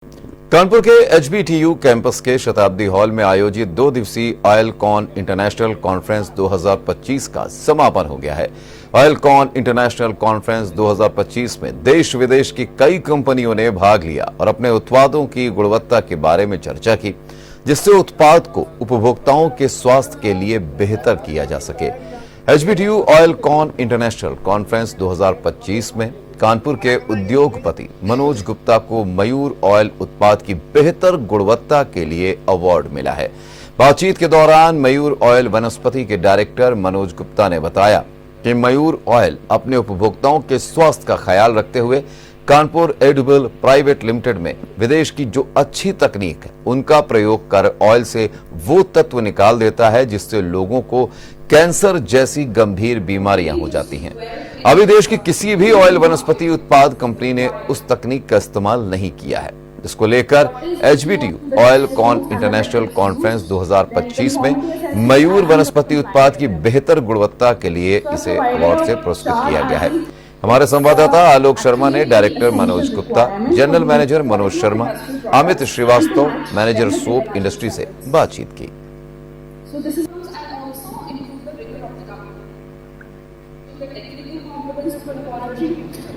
कानपुर के HBTU campus के शताब्दी हॉल में आयोजित 2 दिवसीय ऑयलकॉन इंटरनेशनल कॉन्फ्रेंस 2025 का समापन हो गया है। ऑयलकॉन इंटरनेशनल कॉन्फ्रेंस 2025 में देश विदेश की कई कंपनियों ने भाग लिया और अपने उत्पादों की गुणवत्ता के बारे में चर्चा की, जिससे उत्पाद को उपभोक्ताओं के स्वास्थ्य के लिए बेहतर किया जा सके। एचबीटीयू ऑयलकॉन इंटरनेशनल कॉन्फ्रेंस 2025 में कानपुर के उद्योगपति मनोज गुप्ता को मयूर ऑयल उत्पाद की बेहतर गुणवत्ता के लिए अवार्ड मिला है। बातचीत के दौरान मयूर ऑयल वनस्पति के डायरेक्टर मनोज गुप्ता ने बताया कि मयूर ऑयल अपने उपभोक्ताओं के स्वास्थ्य का ख्याल रखते हुए कानपुर एडिबल प्राइवेट लिमिटेड में विदेश की जो अच्छी तकनीक है उनका प्रयोग कर ऑयल से वो तत्व निकाल देता है जिससे लोगों को कैंसर जैसी गंभीर बीमारियां हो जाती हैं। अभी देश की किसी भी ऑयल वनस्पति उत्पाद कंपनी ने उस तकनीक का इस्तेमाल नहीं किया है, जिसको लेकर एचबीटीयू ऑयलकॉन इंटरनेशनल कॉन्फ्रेंस 2025 में मयूर वनस्पति उत्पाद की बेहतर गुणवत्ता के लिए इसे अवार्ड से पुरस्कृत किया गया है। हमारे संवाददाता आलोक शर्मा ने director Manoj Gupta, general manager Manoj Sharma, Amit Srivastava, manager soap industry से बातचीत की।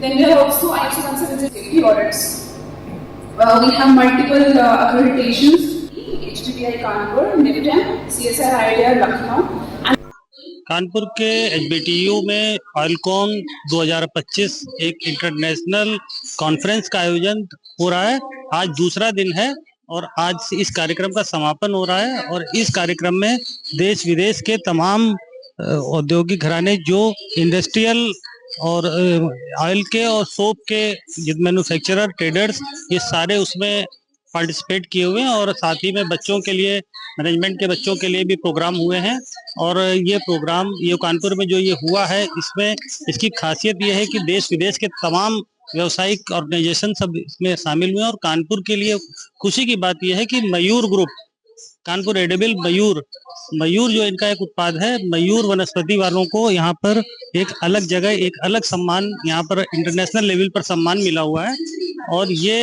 Then we are also ISO 170 safety audits. We have multiple accreditations: HPDI Kanpur, NIPTEM, CSR IDEA Lucknow. Kanpur के एचबीटीयू में ऑयलकॉन 2025 एक इंटरनेशनल कॉन्फ्रेंस का आयोजन हो रहा है। आज दूसरा दिन है और आज इस कार्यक्रम का समापन हो रहा है और इस कार्यक्रम में देश विदेश के तमाम औद्योगिक घराने जो इंडस्ट्रियल और ऑयल के और सोप के मैन्युफैक्चरर ट्रेडर्स ये सारे उसमें पार्टिसिपेट किए हुए हैं और साथ ही में बच्चों के लिए, मैनेजमेंट के बच्चों के लिए भी प्रोग्राम हुए हैं। और ये प्रोग्राम ये कानपुर में जो ये हुआ है इसमें इसकी खासियत ये है कि देश विदेश के तमाम व्यावसायिक ऑर्गेनाइजेशन सब इसमें शामिल हुए हैं। और कानपुर के लिए खुशी की बात यह है कि मयूर ग्रुप, कानपुर एडिबल मयूर जो इनका एक उत्पाद है, मयूर वनस्पति वालों को यहाँ पर एक अलग जगह, एक अलग सम्मान, यहाँ पर इंटरनेशनल लेवल पर सम्मान मिला हुआ है। और ये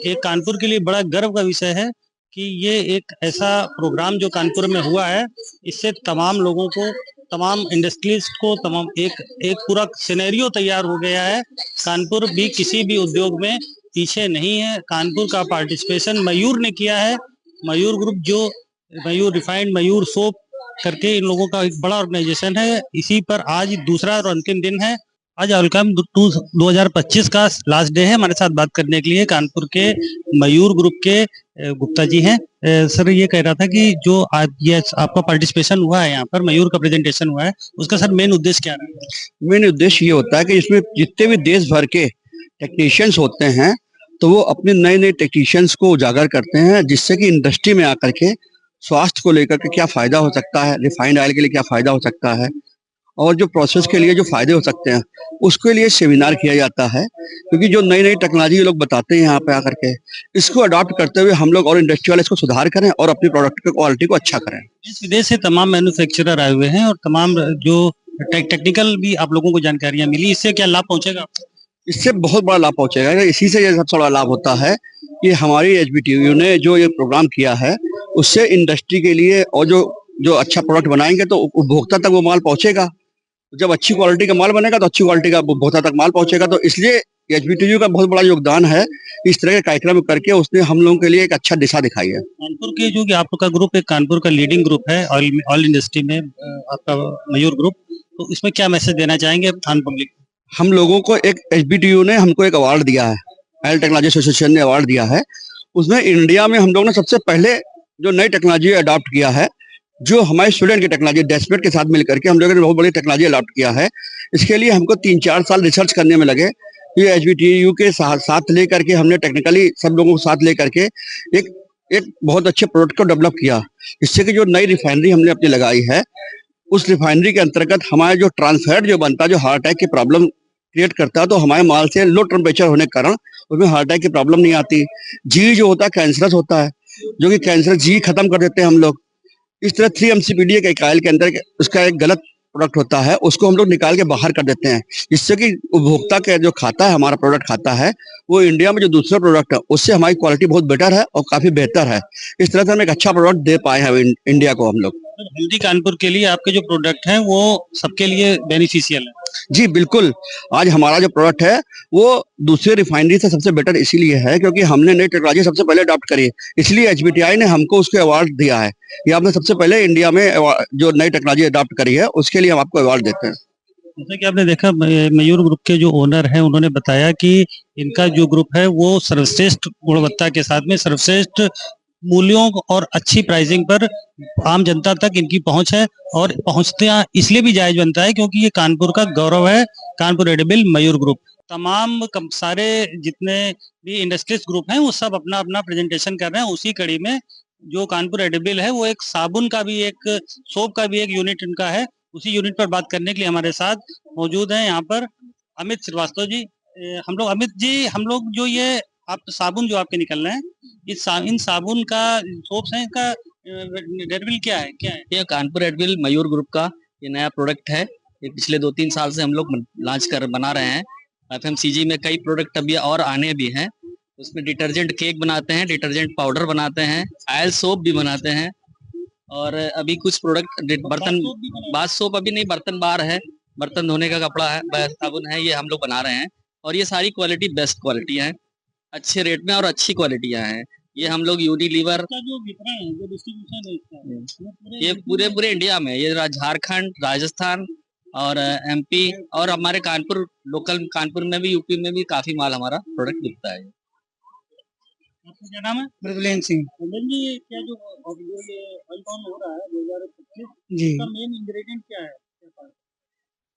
एक कानपुर के लिए बड़ा गर्व का विषय है कि ये एक ऐसा प्रोग्राम जो कानपुर में हुआ है, इससे तमाम लोगों को, तमाम इंडस्ट्रियलिस्ट को, तमाम एक पूरा सिनेरियो तैयार हो गया है। कानपुर भी किसी भी उद्योग में पीछे नहीं है। कानपुर का पार्टिसिपेशन मयूर ने किया है। मयूर ग्रुप जो मयूर रिफाइंड, मयूर सोप करके इन लोगों का एक बड़ा ऑर्गेनाइजेशन है। इसी पर आज दूसरा और अंतिम दिन है। आज ऑयलकॉन 2025 का लास्ट डे है। हमारे साथ बात करने के लिए कानपुर के मयूर ग्रुप के गुप्ता जी हैं। सर, ये कह रहा था कि जो आज ये आपका पार्टिसिपेशन हुआ है, यहाँ पर मयूर का प्रेजेंटेशन हुआ है, उसका सर मेन उद्देश्य क्या रहा है? मेन उद्देश्य ये होता है कि इसमें जितने भी देश भर के टेक्नीशियंस होते हैं तो वो अपने नए नए टेक्नीशियंस को उजागर करते हैं, जिससे कि इंडस्ट्री में आकर के स्वास्थ्य को लेकर के क्या फायदा हो सकता है, रिफाइंड ऑयल के लिए क्या फायदा हो सकता है और जो प्रोसेस के लिए जो फायदे हो सकते हैं उसके लिए सेमिनार किया जाता है। क्योंकि जो नई नई टेक्नोलॉजी लोग बताते हैं यहाँ पे आकर के, इसको अडॉप्ट करते हुए हम लोग और इंडस्ट्री वाले इसको सुधार करें और अपनी प्रोडक्ट की क्वालिटी को अच्छा करें। इस विदेश से तमाम मैन्युफैक्चरर आए हुए हैं और तमाम जो टेक्निकल भी आप लोगों को जानकारियां मिली, इससे क्या लाभ पहुंचेगा? इससे बहुत बड़ा लाभ पहुंचेगा। इसी से ये सबसे बड़ा लाभ होता है कि हमारी एचबीटीयू ने जो ये प्रोग्राम किया है उससे इंडस्ट्री के लिए और जो अच्छा प्रोडक्ट बनाएंगे तो उपभोक्ता तक वो माल पहुंचेगा। जब अच्छी क्वालिटी का माल बनेगा तो अच्छी क्वालिटी का उपभोक्ता तक माल पहुंचेगा। तो इसलिए एचबीटीयू का बहुत बड़ा योगदान है। इस तरह के कार्यक्रम करके उसने हम लोगों के लिए एक अच्छा दिशा दिखाई है। कानपुर के जो कि आपका ग्रुप, एक कानपुर का लीडिंग ग्रुप है ऑयल इंडस्ट्री में, आपका मयूर ग्रुप, तो इसमें क्या मैसेज देना चाहेंगे आम पब्लिक? हम लोगों को एक एचबीटीयू ने हमको एक अवार्ड दिया है, ऑयल टेक्नोलॉजी एसोसिएशन ने अवार्ड दिया है। उसमें इंडिया में हम लोगों ने सबसे पहले जो नई टेक्नोलॉजी अडॉप्ट किया है, जो हमारे स्टूडेंट की टेक्नोलॉजी डेस्पेट के साथ मिलकर के हम लोगों ने बहुत बड़ी टेक्नोलॉजी अडॉप्ट किया है। इसके लिए हमको 3-4 साल रिसर्च करने में लगे। ये एचबीटीयू के साथ लेकर के हमने टेक्निकली सब लोगों को साथ लेकर के एक बहुत अच्छे प्रोडक्ट को डेवलप किया, जिससे कि जो नई रिफाइनरी हमने अपनी लगाई है उस रिफाइनरी के अंतर्गत हमारे जो ट्रांसफैट जो बनता है, जो हार्ट अटैक की प्रॉब्लम क्रिएट करता है, तो हमारे माल से लो टेम्परेचर होने के कारण उसमें हार्ट अटैक की प्रॉब्लम नहीं आती। जी जो होता है कैंसरस होता है, जो कि कैंसर जी खत्म कर देते हैं हम लोग। इस तरह 3 MCPD के ऑयल के अंदर उसका एक गलत प्रोडक्ट होता है उसको हम लोग निकाल के बाहर कर देते हैं, जिससे कि उपभोक्ता के जो खाता है, हमारा प्रोडक्ट खाता है, वो इंडिया में जो दूसरा प्रोडक्ट है उससे हमारी क्वालिटी बहुत बेटर है और काफी बेहतर है। इस तरह से हम एक अच्छा प्रोडक्ट दे पाए हैं इंडिया को हम लोग। हेल्दी कानपुर के लिए आपके जो प्रोडक्ट हैं वो सबके लिए बेनिफिशियल है। जी बिल्कुल, आज हमारा जो प्रोडक्ट है वो दूसरे रिफाइनरी से सबसे बेटर इसीलिए है क्योंकि हमने नई टेक्नोलॉजी सबसे पहले अडॉप्ट करी, इसलिए एचबीटीआई ने हमको उसके अवार्ड दिया है। ये आपने सबसे पहले इंडिया में जो नई टेक्नोलॉजी अडॉप्ट करी है उसके लिए हम आपको अवार्ड देते हैं। जैसा कि आपने देखा मयूर ग्रुप के जो ओनर हैं उन्होंने बताया कि इनका जो ग्रुप है वो सर्वश्रेष्ठ गुणवत्ता के साथ में सर्वश्रेष्ठ मूल्यों और अच्छी प्राइसिंग पर आम जनता तक इनकी पहुंच है, और पहुंचते इसलिए भी जायज बनता है क्योंकि ये कानपुर का गौरव है। कानपुर एडिबल मयूर ग्रुप तमाम सारे जितने भी इंडस्ट्रीज ग्रुप हैं वो सब अपना अपना प्रेजेंटेशन कर रहे हैं। उसी कड़ी में जो कानपुर एडिबल है वो एक साबुन का भी, एक सोप का भी एक यूनिट इनका है। उसी यूनिट पर बात करने के लिए हमारे साथ मौजूद हैं यहाँ पर अमित श्रीवास्तव जी। हम लोग जो ये आप साबुन जो आपके निकल रहे हैं, इन साबुन का सोप्स हैं, इनका एडिबल क्या है? ये कानपुर एडिबल मयूर ग्रुप का ये नया प्रोडक्ट है। ये पिछले 2-3 साल से हम लोग लॉन्च कर बना रहे हैं। एफएमसीजी में कई प्रोडक्ट अभी और आने भी हैं। उसमें डिटर्जेंट केक बनाते हैं, डिटर्जेंट पाउडर बनाते हैं, ऑयल सोप भी बनाते हैं, और अभी कुछ प्रोडक्ट बर्तन बाथ सोप अभी नहीं, बर्तन बार है, बर्तन धोने का कपड़ा है, साबुन है, ये हम लोग बना रहे हैं। और ये सारी क्वालिटी बेस्ट क्वालिटी है, अच्छे रेट में और अच्छी क्वालिटियां हैं। ये हम लोग यूनिलीवर जो वितरण है, जो डिस्ट्रीब्यूशन है इसका, ये पूरे इंडिया में, ये झारखंड, राजस्थान और एमपी और हमारे कानपुर लोकल कानपुर में भी, यूपी में भी काफी माल हमारा प्रोडक्ट बिकता है। आपका क्या नाम है? मृदुलेन सिंह जी, क्या जो ये ऑयल कौन हो रहा है 2025 जी। का मेन इंग्रेडिएंट क्या है?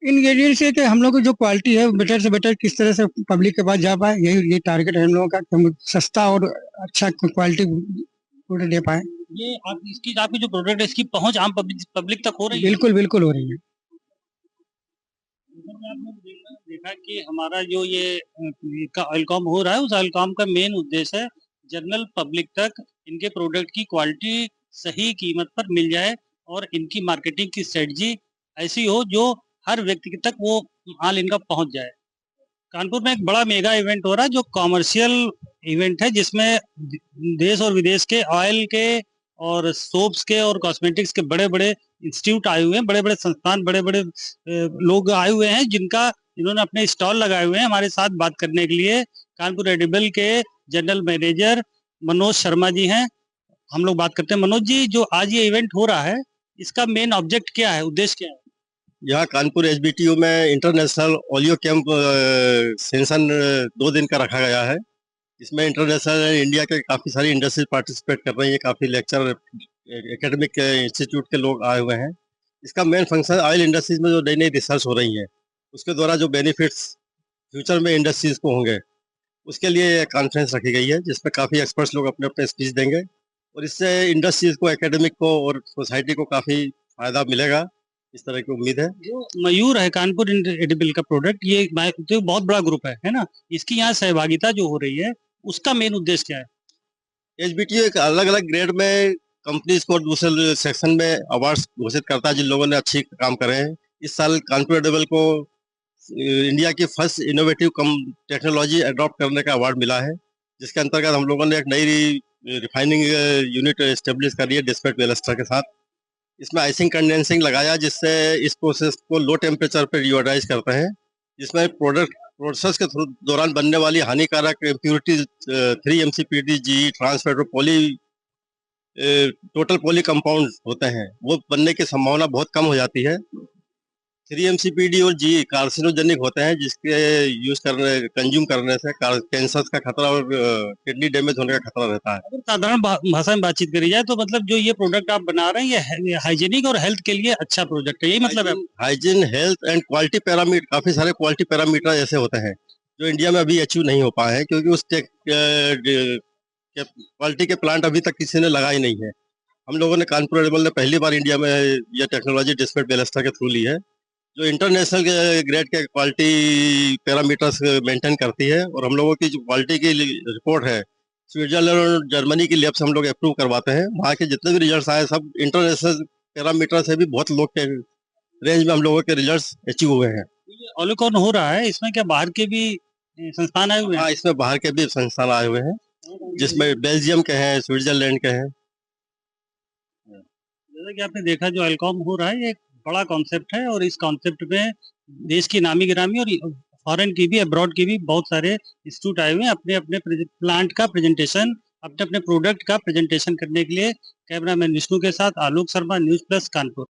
इंग्रेडिएंट्स है कि हम लोग की जो क्वालिटी है बेटर से बेटर किस तरह से पब्लिक के पास जा पाए, यही ये टारगेट है हम लोगों का कि हम सस्ता और अच्छा क्वालिटी प्रोडक्ट दे पाए। ये आपकी जो प्रोडक्ट है इसकी पहुंच आम पब्लिक तक हो रही है? बिल्कुल बिल्कुल हो रही है। आपने देखा कि हमारा जो ये ऑयलकॉम हो रहा है, उस ऑयलकॉम का मेन उद्देश्य है जनरल पब्लिक तक इनके प्रोडक्ट की क्वालिटी सही कीमत पर मिल जाए और इनकी मार्केटिंग की स्ट्रेटजी ऐसी हो जो हर व्यक्ति तक वो माल इनका पहुंच जाए। कानपुर में एक बड़ा मेगा इवेंट हो रहा है जो कॉमर्शियल इवेंट है, जिसमें देश और विदेश के ऑयल के और सोप्स के और कॉस्मेटिक्स के बड़े बड़े इंस्टीट्यूट आए हुए हैं, बड़े बड़े संस्थान, बड़े बड़े लोग आए हुए हैं जिन्होंने अपने स्टॉल लगाए हुए हैं। हमारे साथ बात करने के लिए कानपुर एडिबल के जनरल मैनेजर मनोज शर्मा जी हैं। हम लोग बात करते हैं। मनोज जी, जो आज ये इवेंट हो रहा है इसका मेन ऑब्जेक्ट क्या है, उद्देश्य क्या है? यहाँ कानपुर एचबीटीयू में इंटरनेशनल ओलियो कैंप सेशन 2 दिन का रखा गया है। इसमें इंटरनेशनल इंडिया के काफ़ी सारी इंडस्ट्रीज पार्टिसिपेट कर रही हैं, काफ़ी लेक्चर एकेडमिक इंस्टीट्यूट के लोग आए हुए हैं। इसका मेन फंक्शन ऑयल इंडस्ट्रीज में जो नई नई रिसर्च हो रही है उसके द्वारा जो बेनिफिट्स फ्यूचर में इंडस्ट्रीज को होंगे उसके लिए कॉन्फ्रेंस रखी गई है, जिसमें काफ़ी एक्सपर्ट्स लोग अपने अपने स्पीच देंगे और इससे इंडस्ट्रीज को, एकेडमिक को और सोसाइटी को काफ़ी फायदा मिलेगा, इस तरह की उम्मीद है। जो मयूर है कानपुर एडिबल का प्रोडक्ट, ये तो बहुत बड़ा ग्रुप है ना? इसकी यहाँ सहभागिता जो हो रही है उसका मेन उद्देश्य क्या है? एचबीटीयू एक अलग अलग ग्रेड में कंपनीज को दूसरे सेक्शन में अवार्ड्स घोषित करता है जिन लोगों ने अच्छी काम करे हैं। इस साल कानपुर एडिबल को इंडिया की फर्स्ट इनोवेटिव टेक्नोलॉजी अडॉप्ट करने का अवार्ड मिला है, जिसके अंतर्गत हम लोगों ने एक नई रिफाइनिंग यूनिट एस्टेब्लिश करी है डिस्पेट वेलेस्टर के साथ। इसमें आइसिंग कंडेंसिंग लगाया जिससे इस प्रोसेस को लो टेम्परेचर पर रियोडाइज करते हैं, जिसमें प्रोसेस के दौरान बनने वाली हानिकारक impurities 3 MCPD trans fat total poly compound होते हैं, वो बनने की संभावना बहुत कम हो जाती है। 3 MCPD और जी कार्सिनोजेनिक होते हैं, जिसके कंज्यूम करने से कैंसर का खतरा और किडनी डैमेज होने का खतरा रहता है। अगर साधारण भाषा में बातचीत करी जाए तो मतलब जो ये प्रोडक्ट आप बना रहे हैं ये हाइजीनिक और हेल्थ के लिए अच्छा प्रोडक्ट है, यही मतलब है? Hygiene, health and quality parameter, काफी सारे क्वालिटी पैरामीटर ऐसे होते हैं जो इंडिया में अभी अचीव नहीं हो पाए हैं, क्योंकि उस क्वालिटी के प्लांट अभी तक किसी ने लगा ही नहीं है। हम लोगों ने कानपुर एडिबल ने पहली बार इंडिया में यह टेक्नोलॉजी डिस्पेट वेलेस्टर के थ्रू ली है, जो इंटरनेशनल ग्रेड के क्वालिटी पैरामीटर्स मेंटेन करती है। और हम लोगों की जो क्वालिटी की रिपोर्ट है स्विट्जरलैंड और जर्मनी की लैब से हम लोग अप्रूव करवाते हैं। वहाँ के जितने भी रिजल्ट्स आए सब इंटरनेशनल पैरामीटर से भी बहुत लो के रेंज में हम लोगों के रिजल्ट्स अचीव हुए हैं। ऑलिकॉन हो रहा है, इसमें क्या बाहर के भी संस्थान आए हुए हैं? हाँ, इसमें बाहर के भी संस्थान आए हुए हैं, जिसमें बेल्जियम के हैं, स्विट्जरलैंड के हैं। जैसा कि आपने देखा, जो एलकॉम हो रहा है ये एक बड़ा कॉन्सेप्ट है, और इस कॉन्सेप्ट में देश की नामी गिरामी और फॉरेन की भी, अब्रॉड की भी बहुत सारे इंस्टीट्यूट आए हुए हैं अपने अपने प्लांट का प्रेजेंटेशन, अपने अपने प्रोडक्ट का प्रेजेंटेशन करने के लिए। कैमरामैन विष्णु के साथ आलोक शर्मा, न्यूज़ प्लस कानपुर।